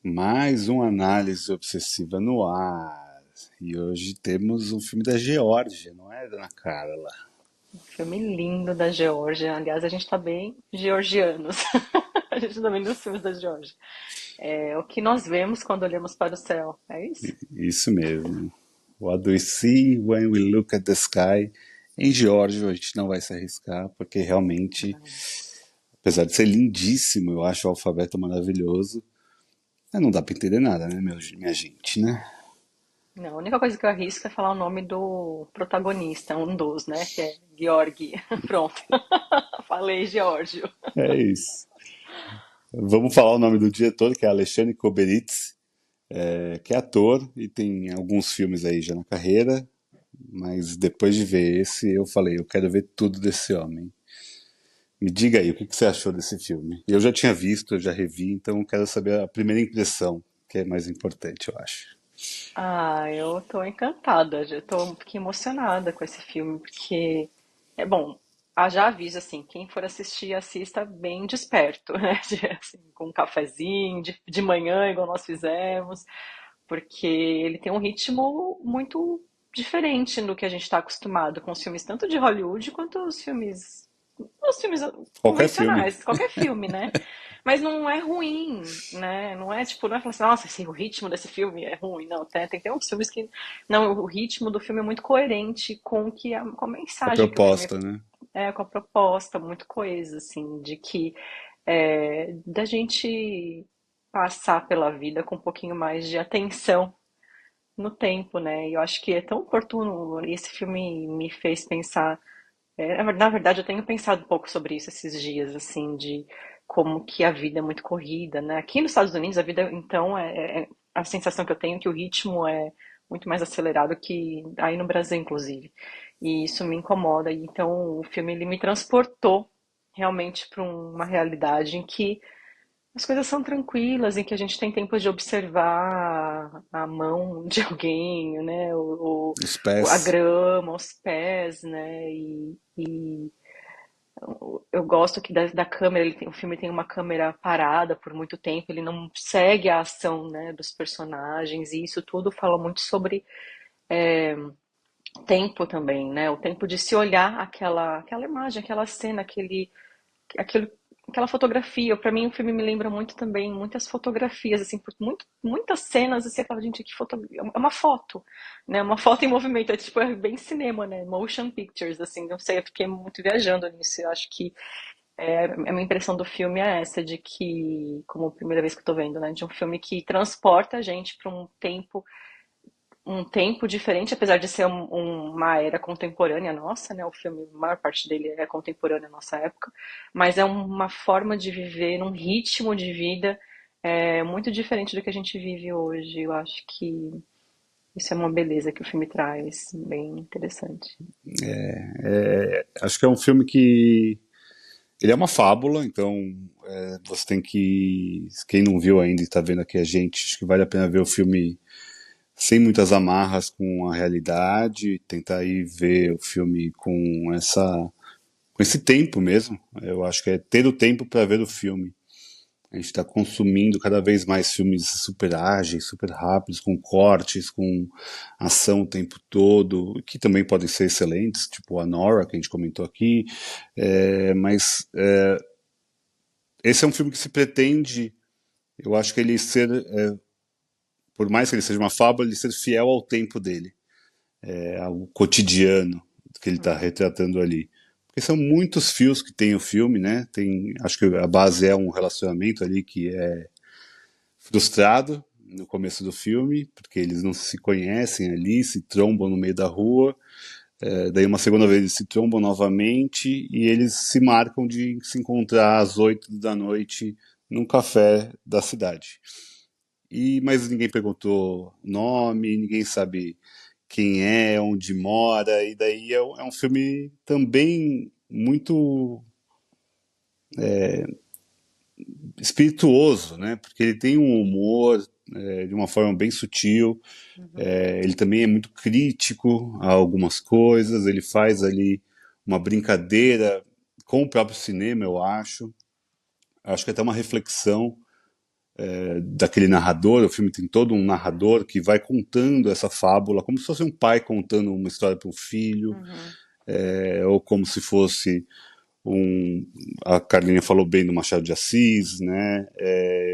Mais uma análise obsessiva no ar. E hoje temos um filme da Geórgia, não é, dona Carla? Filme lindo da Geórgia. Aliás, a gente tá bem georgianos. A gente tá vendo os filmes da Geórgia. É o que nós vemos quando olhamos para o céu. É isso? Isso mesmo. What do we see when we look at the sky? Em Geórgia a gente não vai se arriscar, porque realmente, apesar de ser lindíssimo, eu acho o alfabeto maravilhoso, mas não dá pra entender nada, né, minha gente, né? Não, a única coisa que eu arrisco é falar o nome do protagonista, um dos, né? Que é Georgi. Pronto. Falei, Geórgio. É isso. Vamos falar o nome do diretor, que é Alexandre Koberitz, que é ator e tem alguns filmes aí já na carreira, mas depois de ver esse, eu falei, eu quero ver tudo desse homem. Me diga aí, o que você achou desse filme? Eu já tinha visto, eu já revi, então eu quero saber a primeira impressão, que é mais importante, eu acho. Eu tô encantada, já tô um pouquinho emocionada com esse filme, porque é bom. Já aviso assim, quem for assistir, assista bem desperto, né? Assim, com um cafezinho, de manhã, igual nós fizemos, porque ele tem um ritmo muito diferente do que a gente está acostumado com os filmes, tanto de Hollywood quanto os filmes Qualquer filme. convencionais, qualquer filme, né? Mas não é ruim, né? Não é tipo, não é falar assim, nossa, o ritmo desse filme é ruim. Não, tem que ter uns filmes que. Não, o ritmo do filme é muito coerente com com a Com a mensagem que o filme proposta, né? com a proposta, muito coesa, assim, de que da gente passar pela vida com um pouquinho mais de atenção no tempo, né? E eu acho que é tão oportuno, e esse filme me fez pensar na verdade, eu tenho pensado um pouco sobre isso esses dias, assim, de como que a vida é muito corrida, né? Aqui nos Estados Unidos, a vida, então, a sensação que eu tenho é que o ritmo é muito mais acelerado que aí no Brasil, inclusive. E isso me incomoda. E então, o filme ele me transportou realmente para uma realidade em que as coisas são tranquilas, em que a gente tem tempo de observar a mão de alguém, né? Os A pés. grama, os pés, né? Eu gosto que da câmera, o filme tem uma câmera parada por muito tempo, ele não segue a ação, né, dos personagens, e isso tudo fala muito sobre tempo também, né? O tempo de se olhar aquela imagem, aquela cena, aquele, aquela fotografia. Para mim, o filme me lembra muito também muitas fotografias, assim, muitas cenas, assim, você fala, gente, que foto, é uma foto, né? Uma foto em movimento, tipo, é bem cinema, né? Motion pictures, assim, não sei, eu fiquei muito viajando nisso, eu acho que a minha impressão do filme é essa, de que, como a primeira vez que eu tô vendo, né, de um filme que transporta a gente para um tempo diferente, apesar de ser uma era contemporânea nossa, né? O filme, a maior parte dele é contemporânea à nossa época, mas é uma forma de viver, um ritmo de vida muito diferente do que a gente vive hoje. Eu acho que isso é uma beleza que o filme traz, bem interessante. Acho que é um filme que ele é uma fábula, então você tem que. Quem não viu ainda e está vendo aqui a gente, acho que vale a pena ver o filme sem muitas amarras com a realidade, tentar aí ver o filme com esse tempo mesmo. Eu acho que é ter o tempo para ver o filme. A gente está consumindo cada vez mais filmes super ágeis, super rápidos, com cortes, com ação o tempo todo, que também podem ser excelentes, tipo a Nora, que a gente comentou aqui. Mas esse é um filme que se pretende, eu acho que ele ser, por mais que ele seja uma fábula, ele ser fiel ao tempo dele, ao cotidiano que ele está Uhum. retratando ali. Porque são muitos fios que tem o filme, né? Tem, acho que a base é um relacionamento ali que é frustrado no começo do filme, porque eles não se conhecem ali, se trombam no meio da rua. Daí uma segunda vez eles se trombam novamente e eles se marcam de se encontrar às 8 da noite num café da cidade. Mas ninguém perguntou nome, ninguém sabe quem é, onde mora, e daí é um filme também muito espirituoso, né? Porque ele tem um humor de uma forma bem sutil, Uhum. ele também é muito crítico a algumas coisas, ele faz ali uma brincadeira com o próprio cinema, eu acho. Acho que até uma reflexão daquele narrador. O filme tem todo um narrador que vai contando essa fábula, como se fosse um pai contando uma história para o filho, Uhum. ou como se fosse um. A Carlinha falou bem do Machado de Assis, né?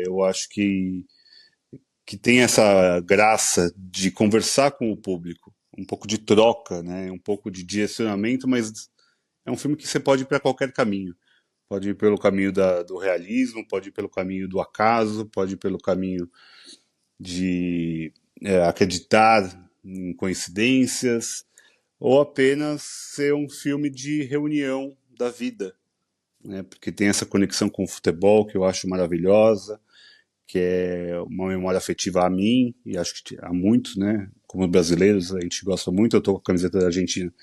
Eu acho que tem essa graça de conversar com o público, um pouco de troca, né? Um pouco de direcionamento, mas é um filme que você pode ir para qualquer caminho. Pode ir pelo caminho do realismo, pode ir pelo caminho do acaso, pode ir pelo caminho de acreditar em coincidências, ou apenas ser um filme de reunião da vida, né? Porque tem essa conexão com o futebol que eu acho maravilhosa, que é uma memória afetiva a mim e acho que a muitos, né? Como brasileiros, a gente gosta muito. Eu tô com a camiseta da Argentina,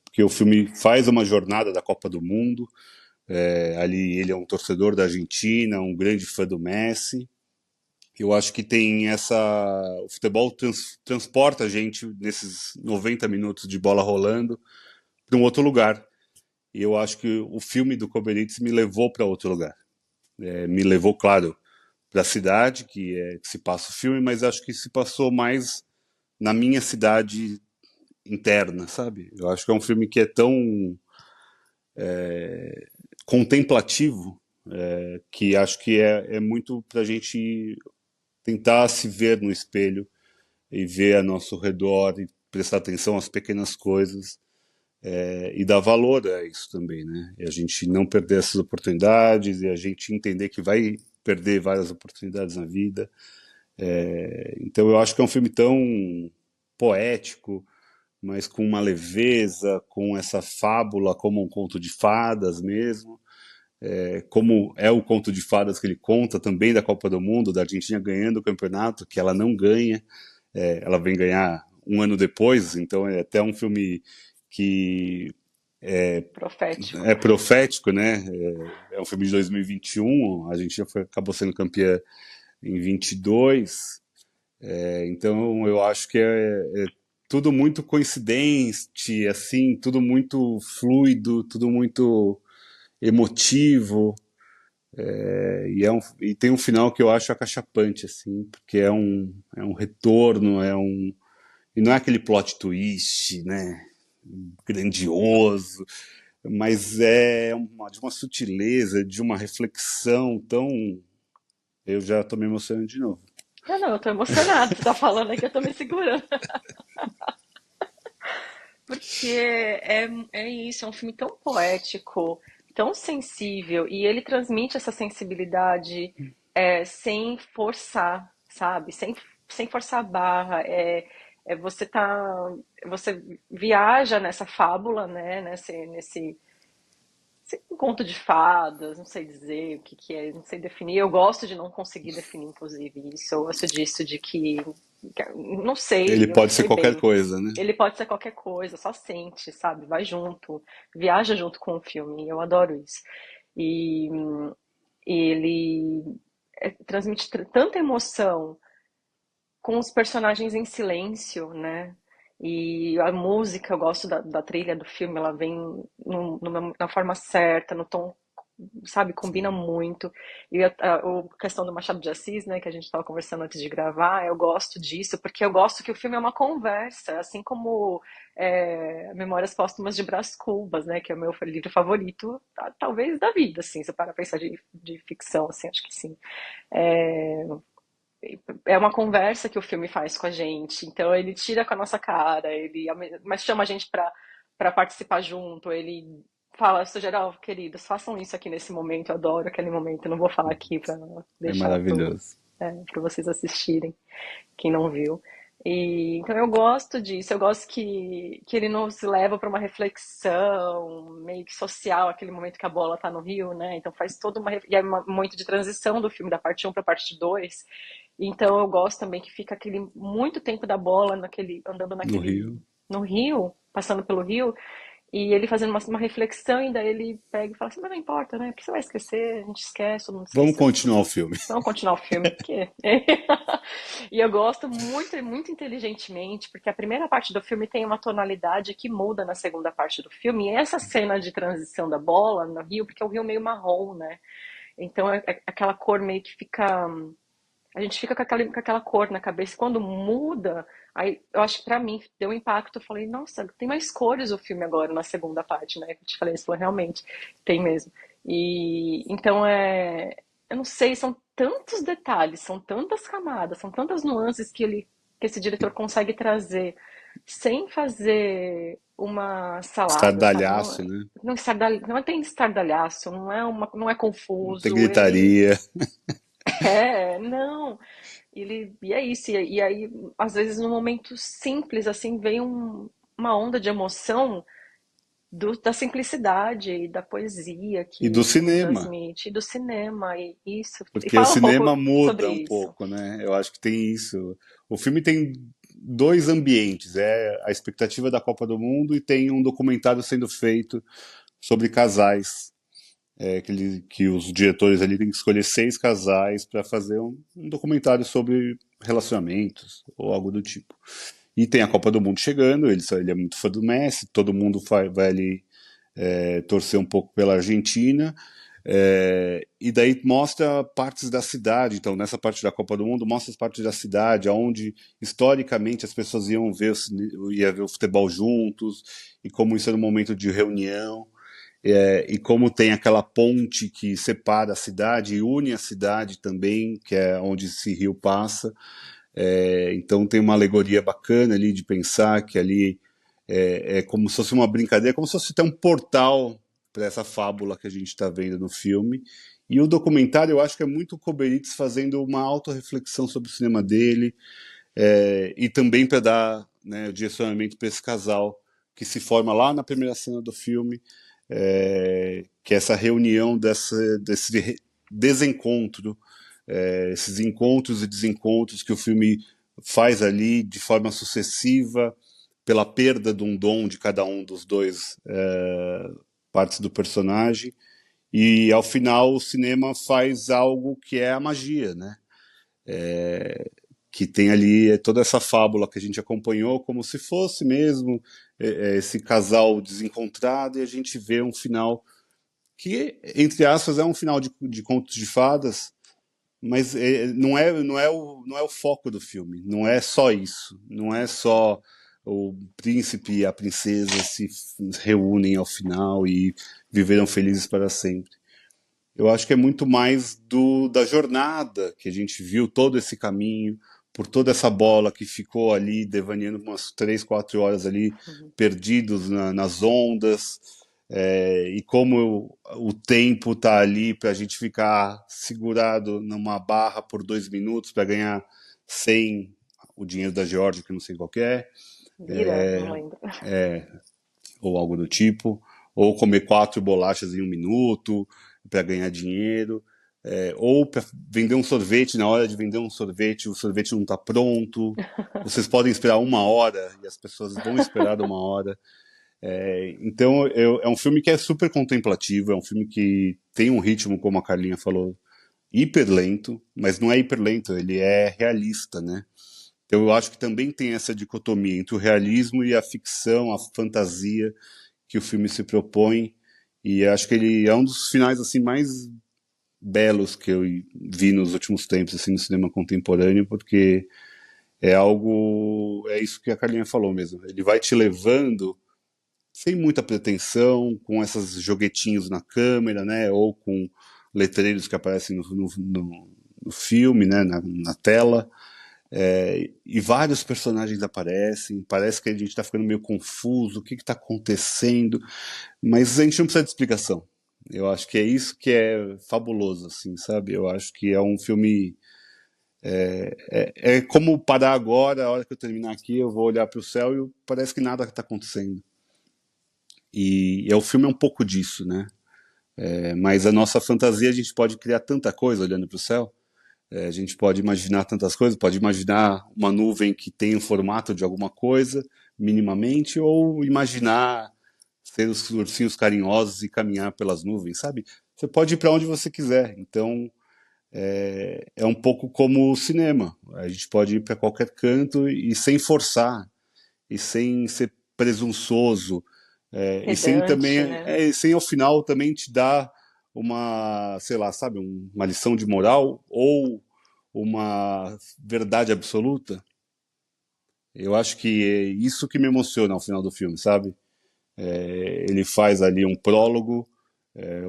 porque o filme faz uma jornada da Copa do Mundo. Ali ele é um torcedor da Argentina, um grande fã do Messi. Eu acho que tem essa. O futebol transporta a gente nesses 90 minutos de bola rolando para um outro lugar. E eu acho que o filme do Koberitz me levou para outro lugar. Me levou, claro, para a cidade que se passa o filme, mas acho que se passou mais na minha cidade interna, sabe? Eu acho que é um filme que é tão contemplativo que acho que é muito para a gente tentar se ver no espelho e ver a nosso redor e prestar atenção às pequenas coisas e dar valor a isso também, né? E a gente não perder essas oportunidades e a gente entender que vai perder várias oportunidades na vida. Então eu acho que é um filme tão poético, mas com uma leveza, com essa fábula como um conto de fadas mesmo, como é o conto de fadas que ele conta também da Copa do Mundo, da Argentina ganhando o campeonato, que ela não ganha, ela vem ganhar um ano depois, então é até um filme que Profético. é profético, né? É um filme de 2021, a Argentina acabou sendo campeã em 22, então eu acho que é tudo muito coincidente, assim, tudo muito fluido, tudo muito emotivo, e tem um final que eu acho acachapante, assim, porque é um retorno, e não é aquele plot twist, né, grandioso, mas de uma sutileza, de uma reflexão tão. Eu já tô me emocionando de novo. Não, não, eu tô emocionada. Você tá falando aqui, eu tô me segurando. Porque é isso, é um filme tão poético, tão sensível, e ele transmite essa sensibilidade sem forçar, sabe? Sem forçar a barra. Você viaja nessa fábula, né? Nesse conto de fadas, não sei dizer o que que é, não sei definir. Eu gosto de não conseguir definir, inclusive, isso. Eu gosto disso, de que Ele eu não pode ser sei qualquer bem. coisa, né? Ele pode ser qualquer coisa, só sente, sabe? Vai junto, viaja junto com o filme. Eu adoro isso. E, e ele transmite tanta emoção com os personagens em silêncio, né? E a música, eu gosto da trilha do filme, ela vem na forma certa, no tom, sabe, combina Sim. muito. E a questão do Machado de Assis, né, que a gente estava conversando antes de gravar, eu gosto disso, porque eu gosto que o filme é uma conversa, assim como Memórias Póstumas de Brás Cubas, né, que é o meu livro favorito, talvez da vida, assim, se eu parar pra pensar de ficção, assim, acho que sim. É, é uma conversa que o filme faz com a gente. Então ele tira com a nossa cara, mas chama a gente para participar junto. Ele fala, seu geral, queridos, façam isso aqui nesse momento. Eu adoro aquele momento. Eu não vou falar aqui para É deixar maravilhoso. para vocês assistirem, quem não viu. Então eu gosto disso, eu gosto que ele nos leva para uma reflexão meio que social, aquele momento que a bola tá no rio, né? Então faz toda e é muito de transição do filme da parte um para a parte 2. Então eu gosto também que fica aquele muito tempo da bola andando No naquele Rio. no rio, passando pelo rio, e ele fazendo uma reflexão, e daí ele pega e fala assim, mas não importa, né? Porque você vai esquecer, a gente esquece, todo mundo Vamos esqueceu continuar o tudo. filme. Vamos continuar o filme, porque. E eu gosto muito, muito inteligentemente, porque a primeira parte do filme tem uma tonalidade que muda na segunda parte do filme. E essa cena de transição da bola no rio, porque é um rio meio marrom, né? Então é aquela cor meio que fica. a gente fica com aquela cor na cabeça. Quando muda, aí eu acho que pra mim deu um impacto. Eu falei, nossa, tem mais cores o filme agora na segunda parte, né? Eu te falei, isso realmente tem mesmo. E então eu não sei, são tantos detalhes, são tantas camadas, são tantas nuances que esse diretor consegue trazer sem fazer uma salada, sabe? Não, Estardalhaço, né? não tem estardalhaço, não é Não tem confuso, ele gritaria. não. E é isso. E aí, às vezes, num momento simples, assim, vem uma onda de emoção da simplicidade e da poesia E do que o filme cinema. transmite, e do cinema, e isso. E Porque o fala um cinema pouco sobre muda um isso. pouco, né? Eu acho que tem isso. O filme tem dois ambientes, é a expectativa da Copa do Mundo e tem um documentário sendo feito sobre casais, que os diretores ali têm que escolher 6 casais para fazer um documentário sobre relacionamentos ou algo do tipo. E tem a Copa do Mundo chegando, ele é muito fã do Messi, todo mundo vai ali torcer um pouco pela Argentina. E daí mostra partes da cidade. Então, nessa parte da Copa do Mundo, mostra as partes da cidade, onde historicamente as pessoas ia ver o futebol juntos, e como isso era um momento de reunião, e como tem aquela ponte que separa a cidade e une a cidade também, que é onde esse rio passa. Então tem uma alegoria bacana ali de pensar que ali é como se fosse uma brincadeira, como se fosse até um portal para essa fábula que a gente está vendo no filme. E o documentário eu acho que é muito Koberitz fazendo uma autorreflexão sobre o cinema dele, e também para dar, né, o direcionamento para esse casal que se forma lá na primeira cena do filme, que é essa reunião desse desencontro, esses encontros e desencontros que o filme faz ali de forma sucessiva, pela perda de um dom de cada um dos dois partes do personagem. E ao final o cinema faz algo que é a magia, né? Que tem ali toda essa fábula que a gente acompanhou como se fosse mesmo esse casal desencontrado, e a gente vê um final que, entre aspas, é um final de contos de fadas, mas não é o foco do filme, não é só isso, não é só o príncipe e a princesa se reúnem ao final e viveram felizes para sempre. Eu acho que é muito mais da jornada que a gente viu, todo esse caminho, por toda essa bola que ficou ali devaneando umas 3, 4 horas ali, perdidos nas ondas, e como o tempo tá ali para a gente ficar segurado numa barra por 2 minutos para ganhar 100, o dinheiro da Geórgia, que eu não sei qual que é, Lira, não lembro. ou algo do tipo, ou comer 4 bolachas em 1 minuto para ganhar dinheiro, ou para vender um sorvete, na hora de vender um sorvete, o sorvete não está pronto, vocês podem esperar 1 hora e as pessoas vão esperar 1 hora. Então é um filme que é super contemplativo, é um filme que tem um ritmo, como a Carlinha falou, hiper lento, mas não é hiper lento, ele é realista, né? Então eu acho que também tem essa dicotomia entre o realismo e a ficção, a fantasia que o filme se propõe, e acho que ele é um dos finais assim mais belos que eu vi nos últimos tempos assim no cinema contemporâneo, porque é isso que a Carlinha falou mesmo. Ele vai te levando sem muita pretensão, com esses joguetinhos na câmera, né, ou com letreiros que aparecem no filme, né, na tela. E vários personagens aparecem, parece que a gente está ficando meio confuso, o que está acontecendo, mas a gente não precisa de explicação. Eu acho que é isso que é fabuloso, assim, sabe? Eu acho que é um filme. É como parar agora, a hora que eu terminar aqui, eu vou olhar para o céu e parece que nada está acontecendo. E o filme é um pouco disso, né? Mas a nossa fantasia, a gente pode criar tanta coisa olhando para o céu. A gente pode imaginar tantas coisas, pode imaginar uma nuvem que tem o formato de alguma coisa, minimamente, ou imaginar ser os ursinhos carinhosos e caminhar pelas nuvens, sabe? Você pode ir para onde você quiser. Então, é um pouco como o cinema. A gente pode ir para qualquer canto e sem forçar, e sem ser presunçoso, e sem também, Pedante, né? sem ao final também te dar uma, sei lá, sabe, uma lição de moral ou uma verdade absoluta. Eu acho que é isso que me emociona ao final do filme, sabe? Ele faz ali um prólogo,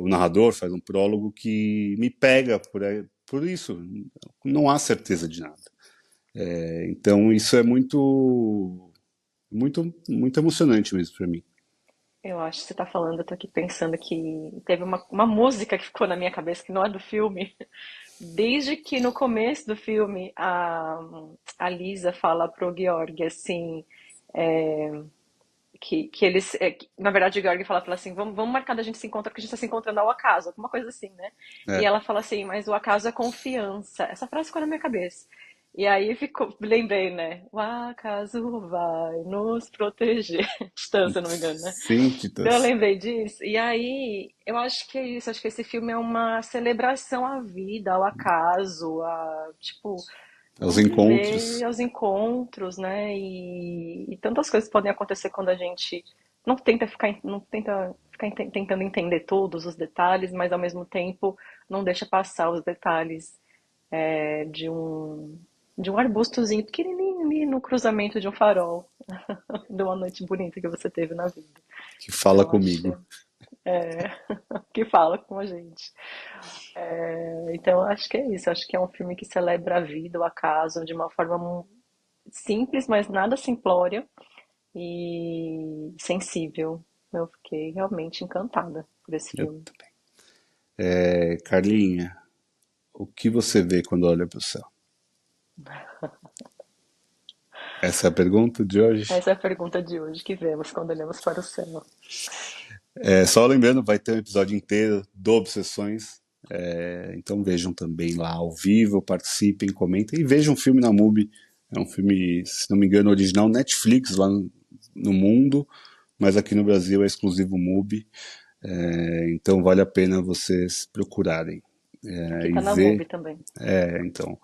o narrador faz um prólogo que me pega por isso. Não há certeza de nada. Então isso é muito emocionante mesmo para mim. Eu acho que você tá falando, eu tô aqui pensando que teve uma música que ficou na minha cabeça, que não é do filme, desde que no começo do filme a Lisa fala pro Georg assim, que eles. Na verdade, o Georg fala assim: vamos marcar da gente se encontrar, porque a gente está se encontrando ao acaso, alguma coisa assim, né? E É, ela fala assim: mas o acaso é confiança. Essa frase ficou na minha cabeça. E aí ficou, lembrei, né? O acaso vai nos proteger. Titã, se eu não me engano, né? sim, Então eu Titas. lembrei disso. E aí, eu acho que é isso. Acho que esse filme é uma celebração à vida, ao acaso, a, tipo, Os vamos viver encontros. os encontros, né? E tantas coisas podem acontecer quando a gente não tenta ficar tentando entender todos os detalhes, mas ao mesmo tempo não deixa passar os detalhes de um arbustozinho pequenininho ali no cruzamento de um farol, de uma noite bonita que você teve na vida. Que fala Então acho comigo. que fala com a gente. Então acho que é isso. Acho que é um filme que celebra a vida, o acaso, de uma forma simples, mas nada simplória e sensível. Eu fiquei realmente encantada por esse Eu- filme. Carlinha, o que você vê quando olha para o céu? Essa é a pergunta de hoje. Essa é a pergunta de hoje que vemos quando olhamos para o céu. Só lembrando, vai ter um episódio inteiro do Obsessões. Então vejam também lá ao vivo, participem, comentem e vejam o filme na MUBI. É um filme, se não me engano, original Netflix lá no mundo, mas aqui no Brasil é exclusivo MUBI. Então vale a pena vocês procurarem Aqui e tá na ver. MUBI também. Então.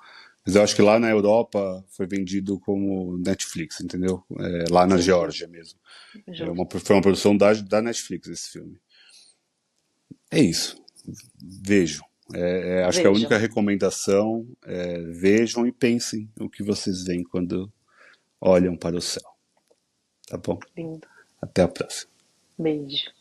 Mas eu acho que lá na Europa foi vendido como Netflix, entendeu? Lá na Entendi. Geórgia mesmo. Justo. Foi uma produção da Netflix esse filme. É isso. Vejam. Acho que a única Vejam. recomendação é vejam e pensem o que vocês veem quando olham para o céu. Tá bom? Lindo. Até a próxima. Beijo.